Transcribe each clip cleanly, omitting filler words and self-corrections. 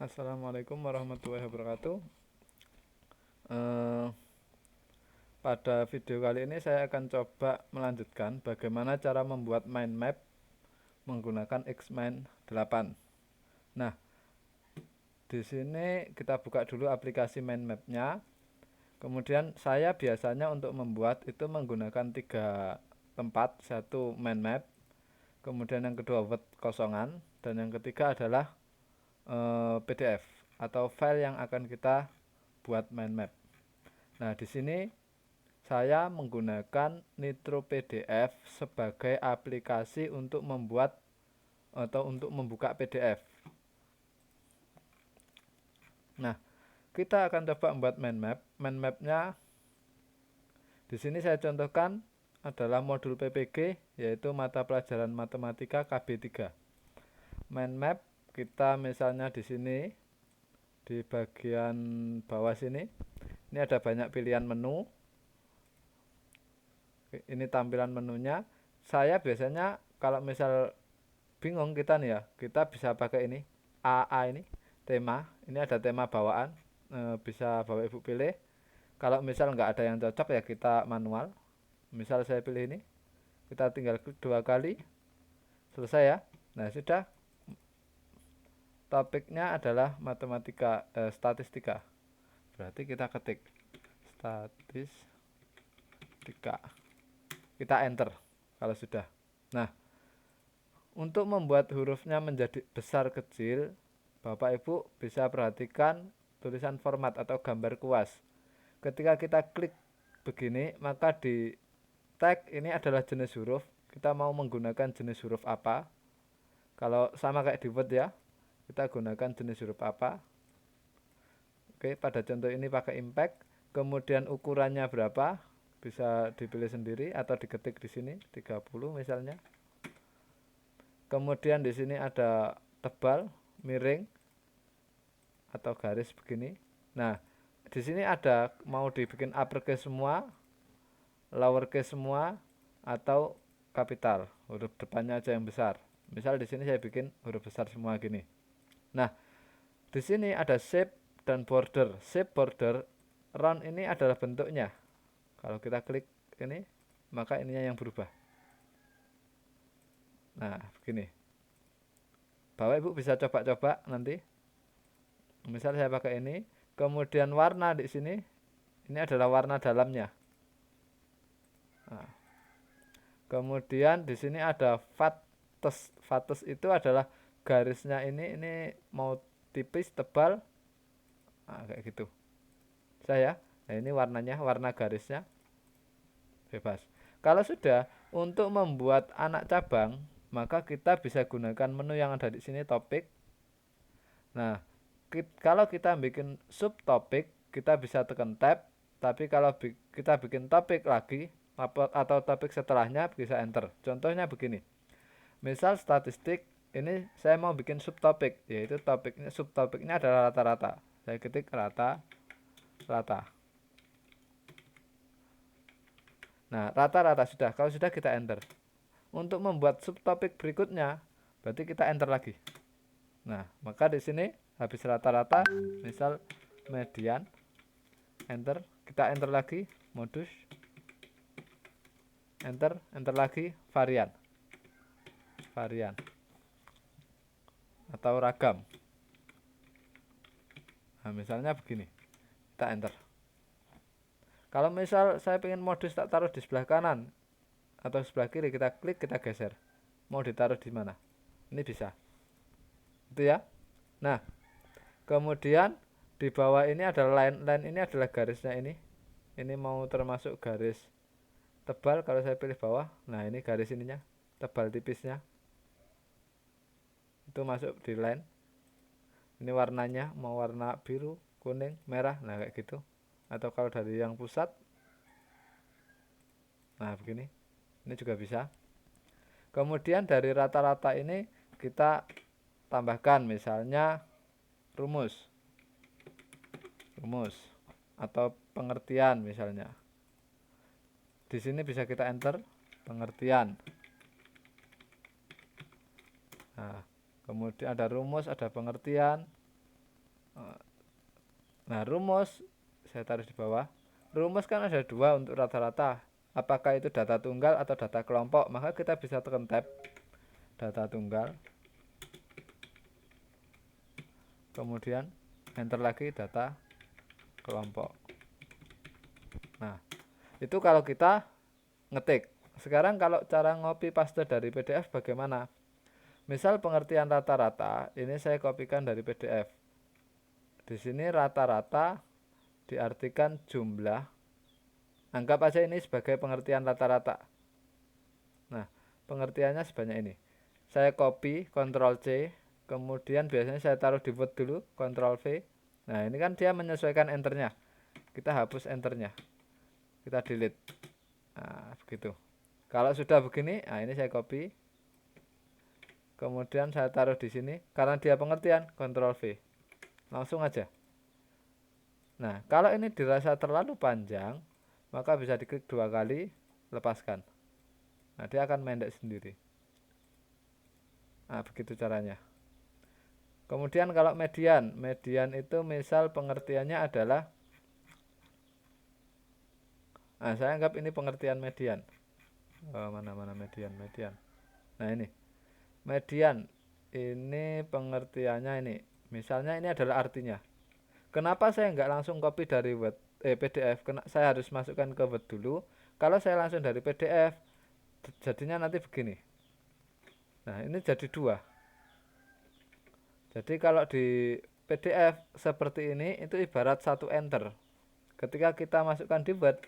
Assalamualaikum warahmatullahi wabarakatuh. Eh, Pada video kali ini saya akan coba melanjutkan bagaimana cara membuat mind map menggunakan Xmind 8. Nah, di sini kita buka dulu aplikasi mind mapnya. Kemudian saya biasanya untuk membuat itu menggunakan 3 tempat. Satu mind map, kemudian yang kedua word kosongan, dan yang ketiga adalah PDF atau file yang akan kita buat mind map. Nah, di sini saya menggunakan Nitro PDF sebagai aplikasi untuk membuat atau untuk membuka PDF. Nah, kita akan coba membuat mind map. Mind mapnya di sini saya contohkan adalah modul PPG, yaitu mata pelajaran matematika KB3. Mind map kita misalnya di sini di bagian bawah sini, ini ada banyak pilihan menu. Ini tampilan menunya. Saya biasanya kalau misal bingung kita nih ya, kita bisa pakai ini AA, ini tema. Ini ada tema bawaan, bisa bapak ibu pilih. Kalau misal nggak ada yang cocok ya kita manual. Misal saya pilih ini, kita tinggal klik 2 kali, selesai ya. Nah, sudah. Topiknya adalah matematika, statistika. Berarti kita ketik statistika, kita enter kalau sudah. Nah, untuk membuat hurufnya menjadi besar kecil, Bapak Ibu bisa perhatikan tulisan format atau gambar kuas. Ketika kita klik begini, maka di tag ini adalah jenis huruf. Kita mau menggunakan jenis huruf apa? Kalau sama kayak di Word ya, kita gunakan jenis huruf apa. Oke, pada contoh ini pakai impact. Kemudian ukurannya berapa? Bisa dipilih sendiri atau diketik di sini 30 misalnya. Kemudian di sini ada tebal, miring, atau garis begini. Nah, di sini ada mau dibikin uppercase semua, lowercase semua, atau kapital. Huruf depannya aja yang besar. Misal di sini saya bikin huruf besar semua gini. Nah, di sini ada shape dan border. Shape, border, round ini adalah bentuknya. Kalau kita klik ini, maka ininya yang berubah. Nah, begini. Bapak Ibu bisa coba-coba nanti. Misal saya pakai ini, kemudian warna di sini, ini adalah warna dalamnya. Nah, kemudian di sini ada fatus. Fatus itu adalah garisnya ini mau tipis, tebal, nah, kayak gitu. Saya, nah ini warnanya, warna garisnya bebas. Kalau sudah untuk membuat anak cabang, maka kita bisa gunakan menu yang ada di sini topik. Nah, kalau kita bikin subtopik, kita bisa tekan tab. Tapi kalau kita bikin topik lagi atau topik setelahnya bisa enter. Contohnya begini. Misal statistik, ini saya mau bikin subtopik, yaitu subtopiknya adalah rata-rata. Saya ketik rata-rata. Nah, rata-rata sudah. Kalau sudah kita enter. Untuk membuat subtopik berikutnya, berarti kita enter lagi. Nah, maka di sini habis rata-rata, misal median, enter, kita enter lagi, modus, enter lagi, varian, atau ragam. Nah, misalnya begini, kita enter. Kalau misal saya ingin modus tak taruh di sebelah kanan atau sebelah kiri, kita klik, kita geser. Mau ditaruh di mana? Ini bisa. Itu ya. Nah, kemudian di bawah ini adalah line ini adalah garisnya ini. Ini mau termasuk garis tebal kalau saya pilih bawah. Nah, ini garis ininya, tebal tipisnya. Itu masuk di line. Ini warnanya mau warna biru, kuning, merah, nah kayak gitu. Atau kalau dari yang pusat, nah begini. Ini juga bisa. Kemudian dari rata-rata ini kita tambahkan misalnya rumus atau pengertian misalnya. Di sini bisa kita enter pengertian. Nah, kemudian ada rumus, ada pengertian. Nah, rumus saya taruh di bawah. Rumus kan ada dua untuk rata-rata. Apakah itu data tunggal atau data kelompok? Maka kita bisa tekan tab data tunggal. Kemudian enter lagi data kelompok. Nah, itu kalau kita ngetik. Sekarang kalau cara ngopi paste dari PDF bagaimana? Misal pengertian rata-rata, ini saya kopikan dari PDF. Di sini rata-rata diartikan jumlah. Anggap aja ini sebagai pengertian rata-rata. Nah, pengertiannya sebanyak ini. Saya copy, Ctrl C, kemudian biasanya saya taruh di Word dulu, Ctrl V. Nah, ini kan dia menyesuaikan enternya. Kita hapus enternya. Kita delete. Nah, begitu. Kalau sudah begini, nah ini saya copy. Kemudian saya taruh di sini. Karena dia pengertian, Ctrl V. Langsung aja. Nah, kalau ini dirasa terlalu panjang, maka bisa diklik 2 kali, lepaskan. Nah, dia akan mendek sendiri. Nah, begitu caranya. Kemudian kalau median, median itu misal pengertiannya adalah, nah saya anggap ini pengertian median. Mana median, median. Nah ini, median, ini pengertiannya ini. Misalnya ini adalah artinya. Kenapa saya nggak langsung copy dari Word, PDF? Saya harus masukkan ke Word dulu. Kalau saya langsung dari PDF, jadinya nanti begini. Nah ini jadi dua. Jadi kalau di PDF seperti ini itu ibarat satu enter. Ketika kita masukkan di Word,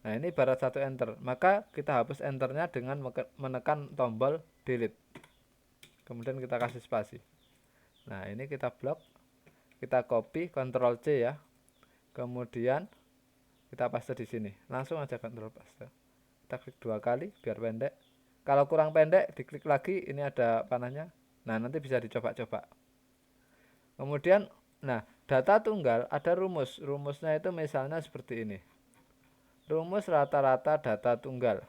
nah ini ibarat satu enter. Maka kita hapus enternya dengan menekan tombol delete. Kemudian kita kasih spasi. Nah ini kita blok, kita copy, Ctrl C ya. Kemudian kita paste di sini. Langsung aja Ctrl paste. Kita klik 2 kali biar pendek. Kalau kurang pendek diklik lagi, ini ada panahnya. Nah nanti bisa dicoba-coba. Kemudian, nah data tunggal ada rumus. Rumusnya itu misalnya seperti ini. Rumus rata-rata data tunggal.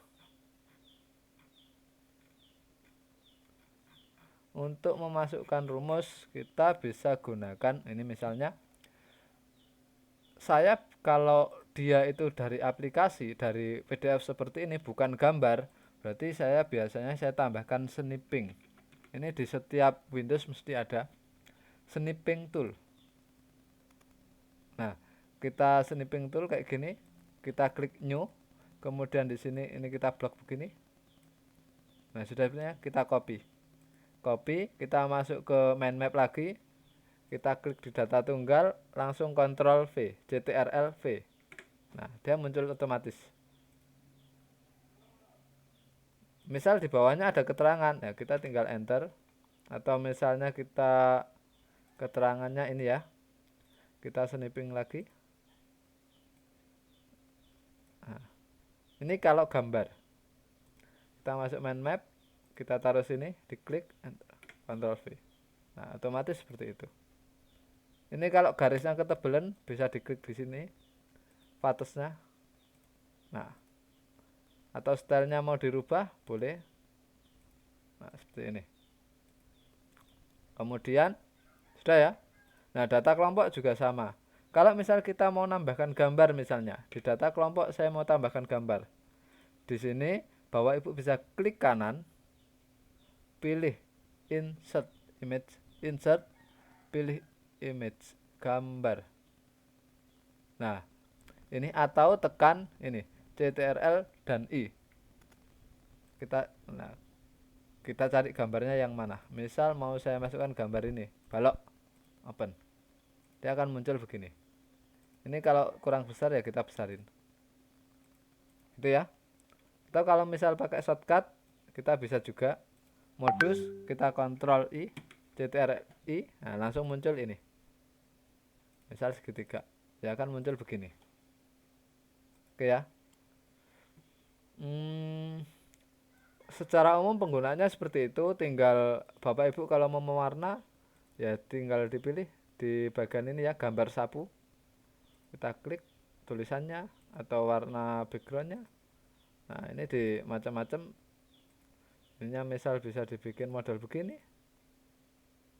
Untuk memasukkan rumus kita bisa gunakan ini misalnya. Saya kalau dia itu dari aplikasi, dari PDF seperti ini bukan gambar, berarti saya biasanya saya tambahkan snipping. Ini di setiap Windows mesti ada snipping tool. Nah, kita snipping tool kayak gini, kita klik new, kemudian di sini ini kita blok begini. Nah, sudah kita copy. Copy, kita masuk ke mind map lagi. Kita klik di data tunggal, langsung Ctrl V, CTRL V. Nah, dia muncul otomatis. Misal di bawahnya ada keterangan, ya kita tinggal enter. Atau misalnya kita keterangannya ini ya, kita snipping lagi. Nah, ini kalau gambar. Kita masuk mind map, kita taruh sini, diklik, enter, Ctrl V. Nah, otomatis seperti itu. Ini kalau garisnya ketebalan bisa diklik di sini, pathsnya. Nah, atau stylenya mau dirubah boleh. Nah, seperti ini. Kemudian sudah ya. Nah, data kelompok juga sama. Kalau misal kita mau nambahkan gambar misalnya, di data kelompok saya mau tambahkan gambar. Di sini Bapak Ibu bisa klik kanan, pilih insert image, insert, pilih image, gambar. Nah, ini atau tekan ini CTRL dan I. Kita cari gambarnya yang mana. Misal mau saya masukkan gambar ini, balok, open. Dia akan muncul begini. Ini kalau kurang besar ya kita besarin. Itu ya. Atau kalau misal pakai shortcut, kita bisa juga modus, kita Ctrl I, CTRL I, nah langsung muncul ini. Misal segitiga, dia akan muncul begini. Oke ya. Secara umum penggunaannya seperti itu. Tinggal Bapak Ibu kalau mau mewarna, ya tinggal dipilih di bagian ini ya, gambar sapu. Kita klik tulisannya atau warna backgroundnya. Nah ini di macam-macam. Ini misal bisa dibikin model begini.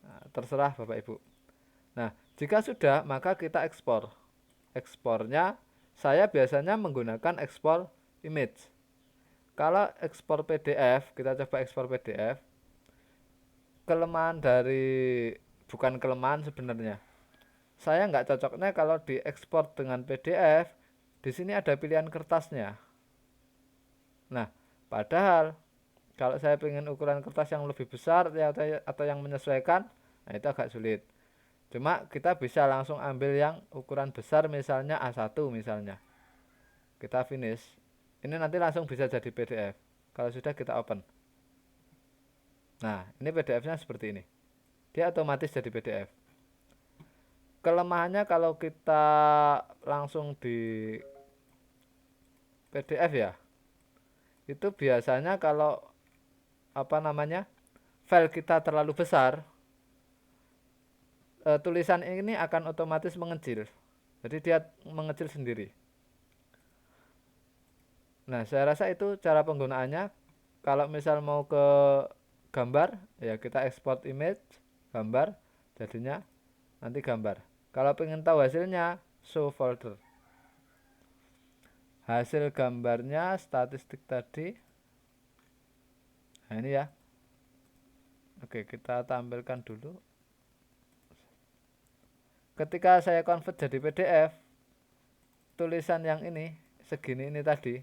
Nah, terserah Bapak Ibu. Nah, Jika sudah, maka kita ekspor. Ekspornya saya biasanya menggunakan ekspor image. Kalau ekspor PDF, kita coba ekspor PDF. Kelemahan dari bukan kelemahan sebenarnya. Saya nggak cocoknya kalau diekspor dengan PDF. Di sini ada pilihan kertasnya. Nah, padahal kalau saya ingin ukuran kertas yang lebih besar atau yang menyesuaikan, nah itu agak sulit. Cuma kita bisa langsung ambil yang ukuran besar, misalnya A1 misalnya. Kita finish. Ini nanti langsung bisa jadi PDF. Kalau sudah kita open. Nah, ini PDF-nya seperti ini. Dia otomatis jadi PDF. Kelemahannya kalau kita langsung di PDF ya, itu biasanya kalau file kita terlalu besar, tulisan ini akan otomatis mengecil. Jadi dia mengecil sendiri. Nah, saya rasa itu cara penggunaannya. Kalau misal mau ke gambar, ya kita ekspor image, gambar, jadinya nanti gambar. Kalau pengen tahu hasilnya, show folder. Hasil gambarnya statistik tadi. Nah, ini ya. Oke, kita tampilkan dulu. Ketika saya convert jadi PDF, tulisan yang ini segini ini tadi,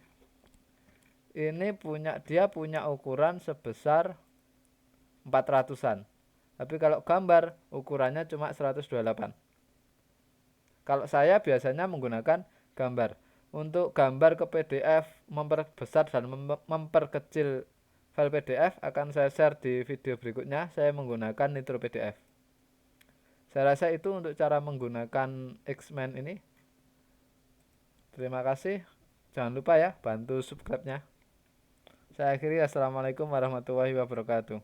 ini dia punya ukuran sebesar 400-an. Tapi kalau gambar ukurannya cuma 128. Kalau saya biasanya menggunakan gambar. Untuk gambar ke PDF, memperbesar dan memperkecil file PDF akan saya share di video berikutnya. Saya menggunakan Nitro PDF. Saya rasa itu untuk cara menggunakan Xmen ini. Terima kasih. Jangan lupa ya bantu subscribe-nya. Saya akhiri, assalamualaikum warahmatullahi wabarakatuh.